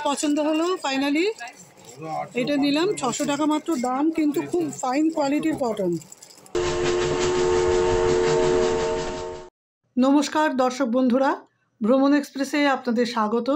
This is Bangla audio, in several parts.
পছন্দ হলো ফাইনালি। এটা নিলাম 600 টাকা মাত্র দাম, কিন্তু খুব ফাইন কোয়ালিটির কটন। নমস্কার দর্শক বন্ধুরা, ভ্রমণ এক্সপ্রেসে আপনাদের স্বাগত।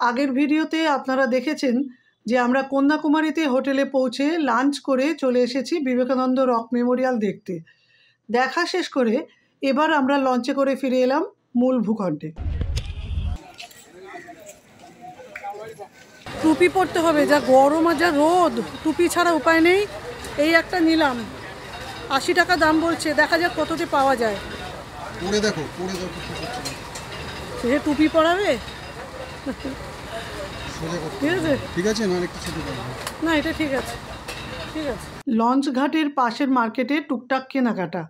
আগের ভিডিওতে আপনারা দেখেছেন যে আমরা কন্যাকুমারীতে হোটেলে পৌঁছে লাঞ্চ করে চলে এসেছি বিবেকানন্দ রক মেমোরিয়াল দেখতে। দেখা শেষ করে এবার আমরা লঞ্চে করে ফিরে এলাম মূল ভূখণ্ডে। টুপি পরতে হবে, যা গরম আর যা রোদ, টুপি ছাড়া উপায় নেই। এই একটা নিলাম, 80 টাকা দাম বলছে, দেখা যাক কততে পাওয়া যায়। পরে দেখো সে টুপি পরাবে, ঠিক আছে ঠিক আছে, না কিছু না, এটা ঠিক আছে, ঠিক আছে। লঞ্চ ঘাটের পাশের মার্কেটে টুকটাক কেনাকাটা।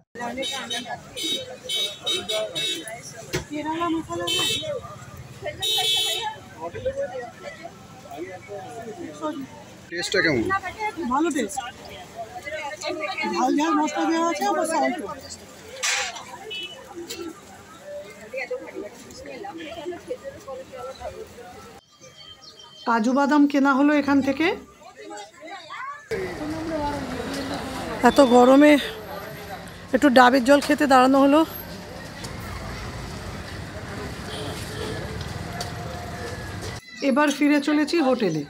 টেস্টটা কেমন? ভালো টেস্ট, ঝাল ঝাল মশলা দেওয়া আছে, আবার সল্ট। কাজু বাদাম কেনা হলো এখান থেকে। এত গরমে একটু ডাবের জল খেতে দাঁড়ানো হলো। এবার ফিরে চলেছি হোটেলে।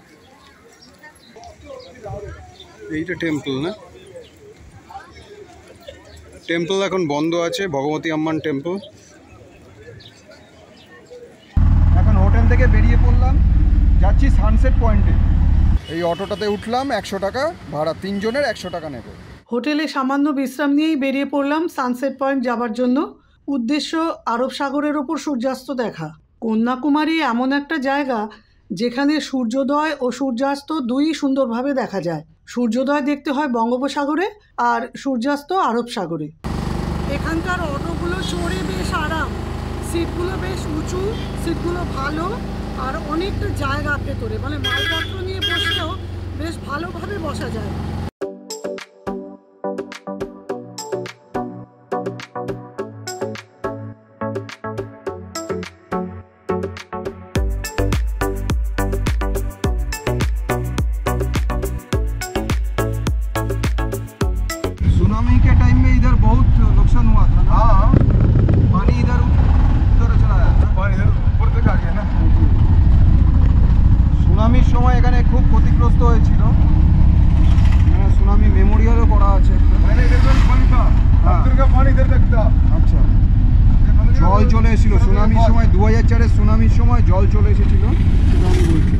এইটা টেম্পল না? টেম্পল এখন বন্ধ আছে, ভগবতী আম্মান টেম্পল। এখন হোটেল থেকে বেরিয়ে পড়লাম, যাচ্ছি সানসেট পয়েন্টে। এই অটোটাতে উঠলাম, 100 টাকা ভাড়া, 3 জনের 100 টাকা নেবে। হোটেলে সামান্য বিশ্রাম নিয়েই বেরিয়ে পড়লাম সানসেট পয়েন্ট যাবার জন্য। উদ্দেশ্য আরব সাগরের ওপর সূর্যাস্ত দেখা। কন্যাকুমারী এমন একটা জায়গা যেখানে সূর্যোদয় ও সূর্যাস্ত দুই সুন্দরভাবে দেখা যায়। সূর্যোদয় দেখতে হয় বঙ্গোপসাগরে আর সূর্যাস্ত আরব সাগরে। এখানকার অটোগুলো চড়ে বেশ আরাম, সিটগুলো বেশ উঁচু, সিটগুলো ভালো, আর অনেকটা জায়গা ভেতরে, মানে মালপত্র নিয়ে বসলেও বেশ ভালোভাবে বসা যায়। सुनामी के टाइम में इधर बहुत नुकसान हुआ था ना। हाँ, पानी इधर उधर चला जाता है, पानी इधर ऊपर तक आ गया ना। সুনামির সময় এখানে খুব ক্ষতিগ্রস্ত হয়েছিল। সুনামি মেমোরিয়ালও করা আছে। আচ্ছা, জল চলে এসেছিল সুনামির সময়, 2004-এর সুনামির সময় জল চলে এসেছিল, সেটা আমি বলছি।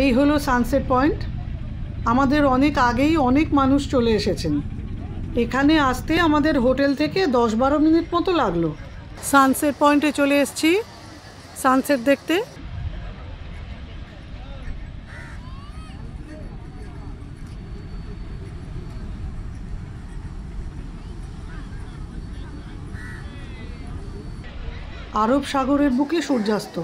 এই হলো সানসেট পয়েন্ট। আমাদের অনেক আগেই অনেক মানুষ চলে এসেছেন। এখানে আসতে আমাদের হোটেল থেকে 10-12 মিনিট মতো লাগলো। সানসেট পয়েন্টে চলে এসেছি সানসেট দেখতে। আরব সাগরের বুকে সূর্যাস্ত।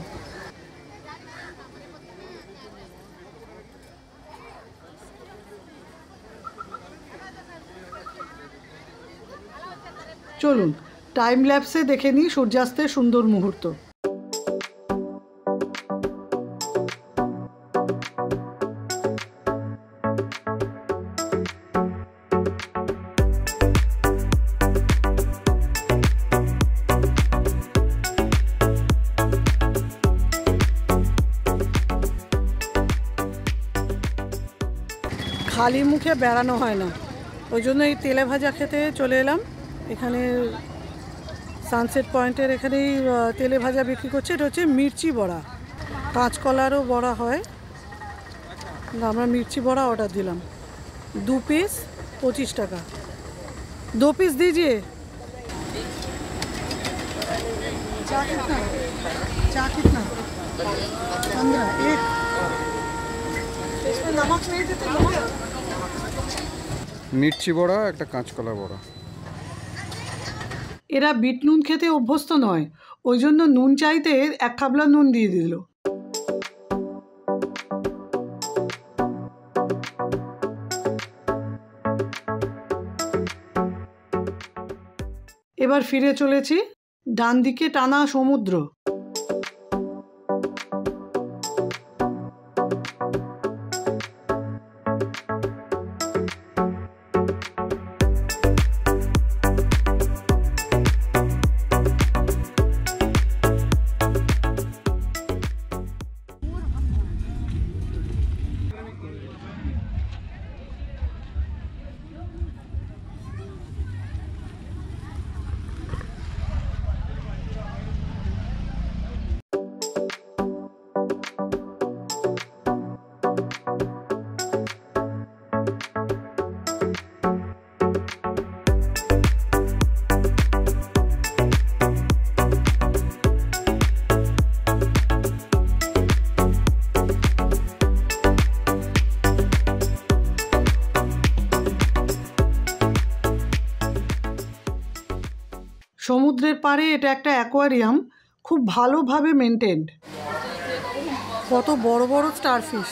চলুন টাইম ল্যাপসে দেখে নিই সূর্যাস্তের সুন্দর মুহূর্ত। খালি মুখে বেড়ানো হয় না, ওই জন্য এই তেলে ভাজা খেতে চলে এলাম। এখানে সানসেট পয়েন্টের এখানেই তেলে ভাজা বিক্রি করছে। এটা হচ্ছে মির্চি বড়া, কাঁচকলারও বড়া হয়। আমরা মির্চি বড়া অর্ডার দিলাম, 2 পিস 25 টাকা। 2 पीस दीजिए। चा कितना 15 एक। इसमें नमक नहीं देते? नमक मिर्ची बड़ा एक काँचकला बड़ा। এরা বিট নুন খেতে অভ্যস্ত নয়, ওই জন্য নুন চাইতে 1 খাবলা নুন দিয়ে দিল। এবার ফিরে চলেছি। ডান দিকে টানা সমুদ্র। সমুদ্রের পাড়ে এটা একটা অ্যাকোয়ারিয়াম, খুব ভালোভাবে মেনটেন্ড। কত বড় বড় স্টারফিশ।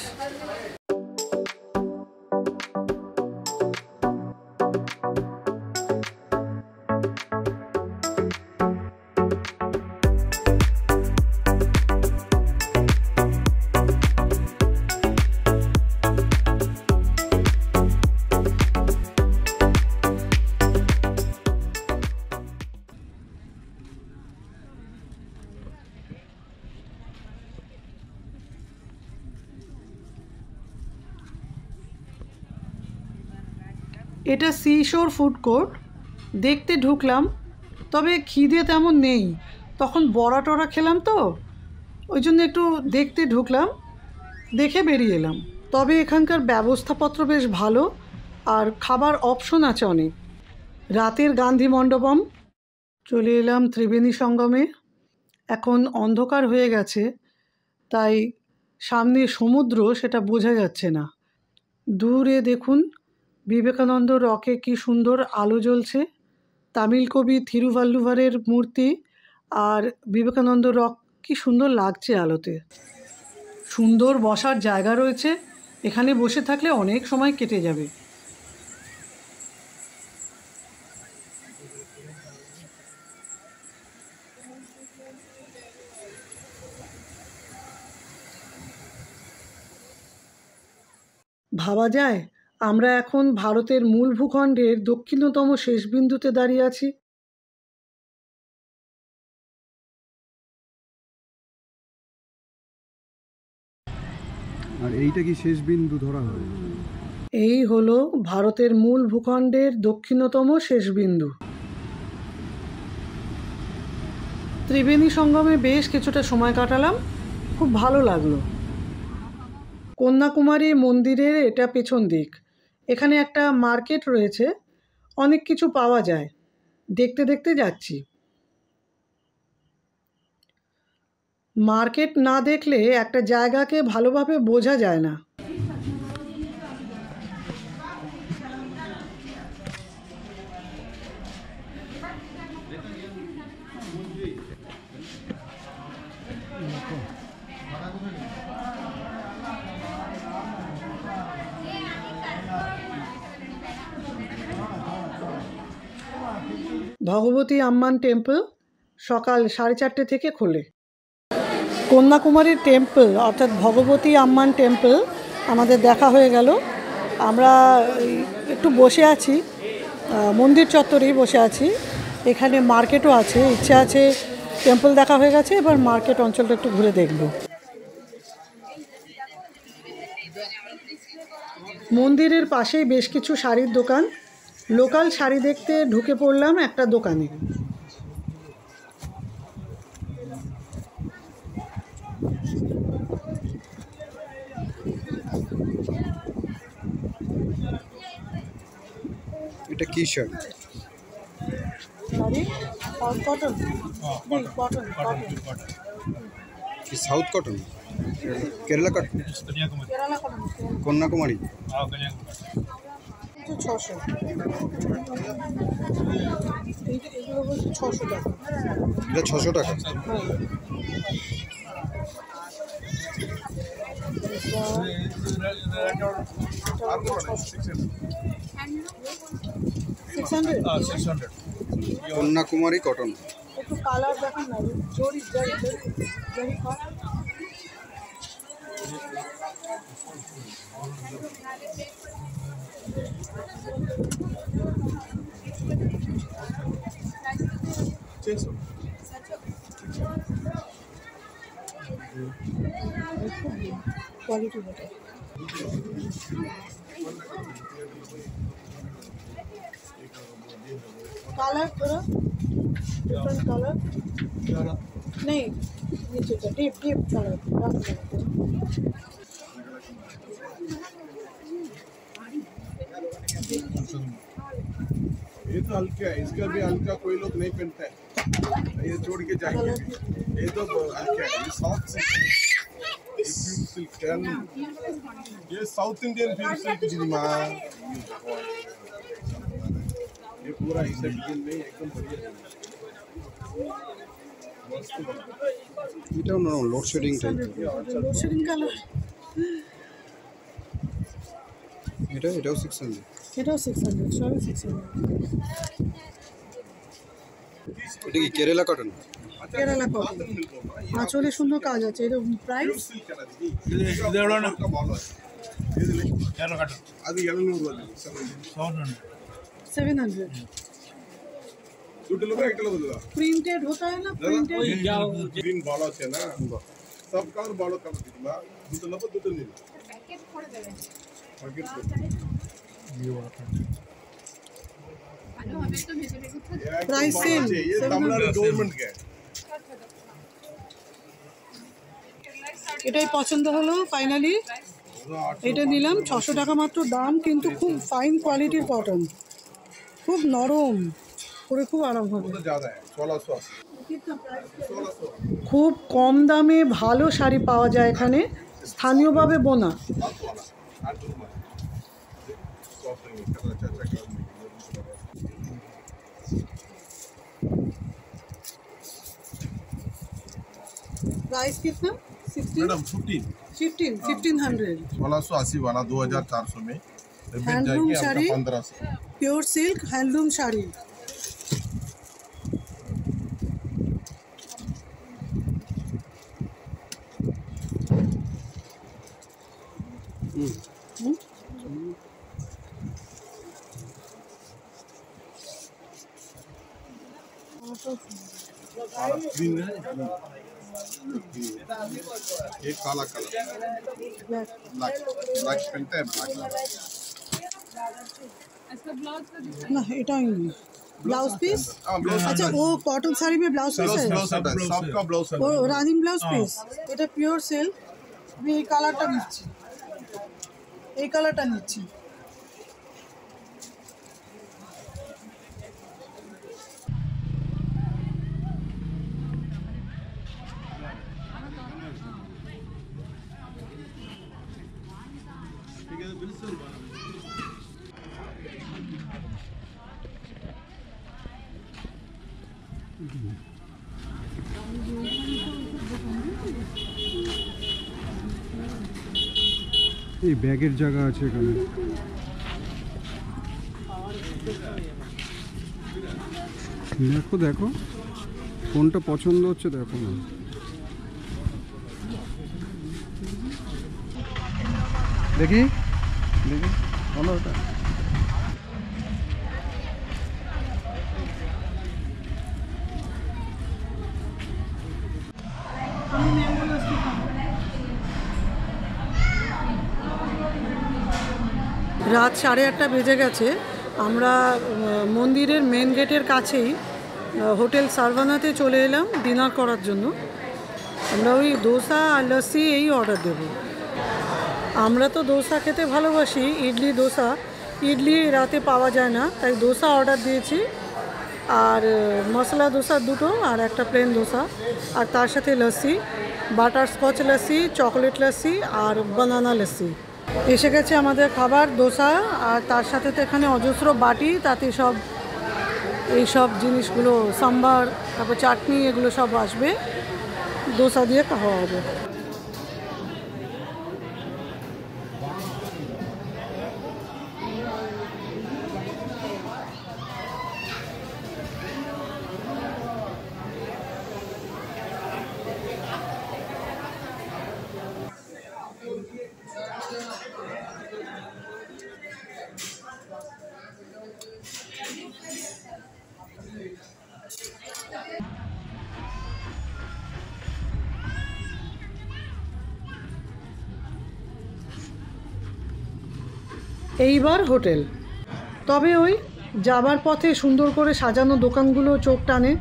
এটা সিশোর ফুড কোর্ট। দেখতে ঢুকলাম, তবে খিদে তেমন নেই, তখন বড়া টড়া খেলাম তো, ওই জন্য একটু দেখতে ঢুকলাম, দেখে বেরিয়ে এলাম। তবে এখানকার ব্যবস্থাপত্র বেশ ভালো, আর খাবার অপশন আছে অনেক। রাতের গান্ধী মণ্ডপম। চলে এলাম ত্রিবেণী সঙ্গমে। এখন অন্ধকার হয়ে গেছে, তাই সামনে সমুদ্র সেটা বোঝা যাচ্ছে না। দূরে দেখুন বিবেকানন্দ রকে কি সুন্দর আলো জ্বলছে। তামিল কবি থিরুভাল্লুভারের মূর্তি আর বিবেকানন্দ রক কি সুন্দর লাগছে আলোতে। সুন্দর বসার জায়গা রয়েছে, এখানে বসে থাকলে অনেক সময় কেটে যাবে। ভাবা যায় আমরা এখন ভারতের মূল ভূখণ্ডের দক্ষিণতম শেষ বিন্দুতে দাঁড়িয়ে আছি। আর এইটা কি শেষ বিন্দু ধরা হয়? এই হলো ভারতের মূল ভূখণ্ডের দক্ষিণতম শেষ বিন্দু। ত্রিবেণী সঙ্গমে বেশ কিছুটা সময় কাটালাম, খুব ভালো লাগলো। কন্যাকুমারী মন্দিরের এটা পেছন দিক। এখানে একটা মার্কেট রয়েছে, অনেক কিছু পাওয়া যায়, দেখতে দেখতে যাচ্ছি। মার্কেট না দেখলে একটা জায়গাকে ভালোভাবে বোঝা যায় না। ভগবতী আম্মান টেম্পল সকাল 4:30 থেকে খোলে। কন্যাকুমারীর টেম্পল অর্থাৎ ভগবতী আম্মান টেম্পল আমাদের দেখা হয়ে গেল। আমরা একটু বসে আছি, মন্দির চত্বরেই বসে আছি। এখানে মার্কেটও আছে, ইচ্ছে আছে। টেম্পল দেখা হয়ে গেছে, এবার মার্কেট অঞ্চলটা একটু ঘুরে দেখব। মন্দিরের পাশেই বেশ কিছু শাড়ির দোকান। লোকাল শাড়ি দেখতে ঢুকে পড়লাম একটা দোকানে। এটা কি sari? Sari cotton, cotton cotton. কি south cotton? Kerala cotton? Kerala cotton. Kanyakumari. হচ্ছে 600, এগুলো বলছে 600 টাকা। এটা 600 টাকা। হ্যাঁ, 600। কন্যাকুমারী কটন। একটু কালার দেখান না, জরি জরি জরি জরি কর। Quality better. कलर थोड़ा डिफरेंट कलर नहीं, नीचे का डीप डीप कलर। ये तो हल्का है, इसका भी हल्का कोई लोग नहीं पहनता है, ये छोड़ के जाएंगे। ये तो हल्का है, ये साउथ सिल्क, ये साउथ इंडियन प्योर सिल्क जिनमा, ये पूरा ऐसा डिजाइन नहीं, एकदम बढ़िया है। এটাও না লোডশেডিং টাইপ। Load shedding colour. এটাও 600। এটাও 600, সবই 600। এটা কি কেরালা কটন? কেরালা কটন, আঁচলে সুন্দর কাজ আছে। এর প্রাইস ಅದು 700 700। प्रिंटेड होता है ना, प्रिंटेड। ग्रीन बॉल আছে না, সব কালার বড় কালার দিবা, দুটো নেব দুটো নিন। প্যাকেট করে দেবেন, প্যাকেট করে ये वाला ভালো হবে তো ভেজে রেখে। प्राइस सेम, ये तमिलनाडु गवर्नमेंट का है। এটাই পছন্দ হলো ফাইনালি। এটা নিলাম 600 টাকা মাত্র দাম, কিন্তু খুব ফাইন কোয়ালিটির কটন, খুব নরম পরে খুব আরাম হবে। ज़्यादा है 1600। খুব কম দামে ভালো শাড়ি পাওয়া যায় এখানে, স্থানীয়ভাবে বোনা। प्राइस कितना? 16 मैडम 1500। 1680 वाला 2400 में handloom sari, 1500। Pure silk handloom sari. Green है, ये काला कलर, ब्लैक। ब्लैक ब्लैक पहनते हैं, ब्लैक ना এটাই ब्लाउज पीस। हाँ ब्लाउज अच्छा, वो कॉटन साड़ी में ब्लाउज पीस है, ब्लाउज है, सबका ब्लाउज है। वो রানিং ব্লাউজ পিস। এটা পিওর সিল্ক। আমি এই কালারটা নিচ্ছি, এই কালারটা নিচ্ছি। এই ব্যাগের জায়গা আছে এখানে। দেখো দেখো কোনটা পছন্দ হচ্ছে দেখো না। দেখি দেখি ভালো ওটা। রাত 8:30 বেজে গেছে। আমরা মন্দিরের মেন গেটের কাছেই হোটেল সারভানাতে চলে এলাম ডিনার করার জন্য। আমরা ওই দোসা আর লস্যি এই অর্ডার দেব। আমরা তো দোসা খেতে ভালোবাসি, ইডলি দোসা। ইডলি রাতে পাওয়া যায় না, তাই দোসা অর্ডার দিয়েছি। আর মশলা দোসা দুটো আর একটা প্লেন দোসা, আর তার সাথে lassi, butterscotch lassi, chocolate lassi আর বানানা লস্যি। এসে গেছে আমাদের খাবার দোসা, আর তার সাথে তো এখানে অজস্র বাটি, তাতে সব এই সব জিনিসগুলো সাম্বার, তারপর চাটনি, এগুলো সব আসবে, দোসা দিয়ে খাওয়া হবে। এইবার হোটেল, তবে ওই যাবার পথে সুন্দর করে সাজানো দোকানগুলো চোখ টানে।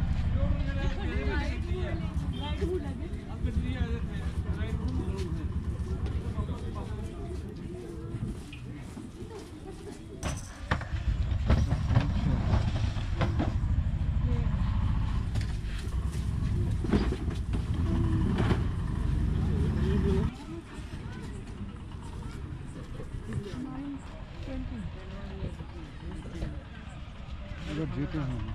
যেতে হবে।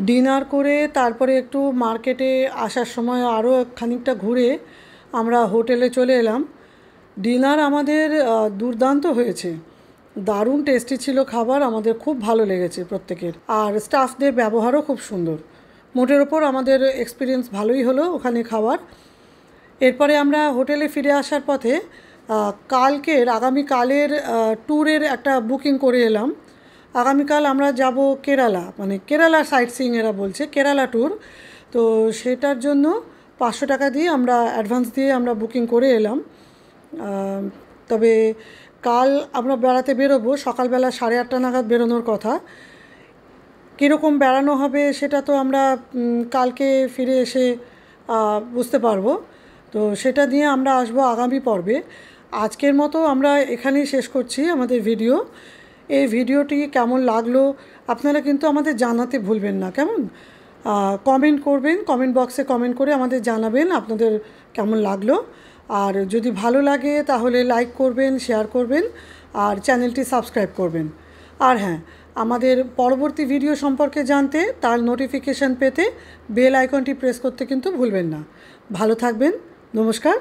ডিনার করে তারপরে একটু মার্কেটে আসার সময় আরও খানিকটা ঘুরে আমরা হোটেলে চলে এলাম। ডিনার আমাদের দুর্দান্ত হয়েছে, দারুণ টেস্টি ছিল খাবার, আমাদের খুব ভালো লেগেছে প্রত্যেকের, আর স্টাফদের ব্যবহারও খুব সুন্দর। মোটের ওপর আমাদের এক্সপিরিয়েন্স ভালোই হলো ওখানে খাওয়ার। এরপরে আমরা হোটেলে ফিরে আসার পথে আগামীকালের ট্যুরের একটা বুকিং করে এলাম। আগামীকাল আমরা যাব কেরালা, মানে কেরালা সাইট সিইং এরা বলছে, কেরালা ট্যুর। তো সেটার জন্য 500 টাকা দিয়ে আমরা অ্যাডভান্স দিয়ে আমরা বুকিং করে এলাম। তবে কাল আমরা বেড়াতে বেরোবো, সকালবেলা 8:30 নাগাদ বেরোনোর কথা। কীরকম বেড়ানো হবে সেটা তো আমরা কালকে ফিরে এসে বুঝতে পারবো। তো সেটা নিয়ে আমরা আসবো আগামী পর্বে। আজকের মতো আমরা এখানেই শেষ করছি আমাদের ভিডিও। এই ভিডিওটি কেমন লাগলো আপনারা কিন্তু আমাদের জানাতে ভুলবেন না, কেমন? কমেন্ট করবেন, কমেন্ট বক্সে কমেন্ট করে আমাদের জানাবেন আপনাদের কেমন লাগলো। আর যদি ভালো লাগে তাহলে লাইক করবেন, শেয়ার করবেন, আর চ্যানেলটি সাবস্ক্রাইব করবেন। আর হ্যাঁ, আমাদের পরবর্তী ভিডিও সম্পর্কে জানতে, তার নোটিফিকেশান পেতে বেল আইকনটি প্রেস করতে কিন্তু ভুলবেন না। ভালো থাকবেন, নমস্কার।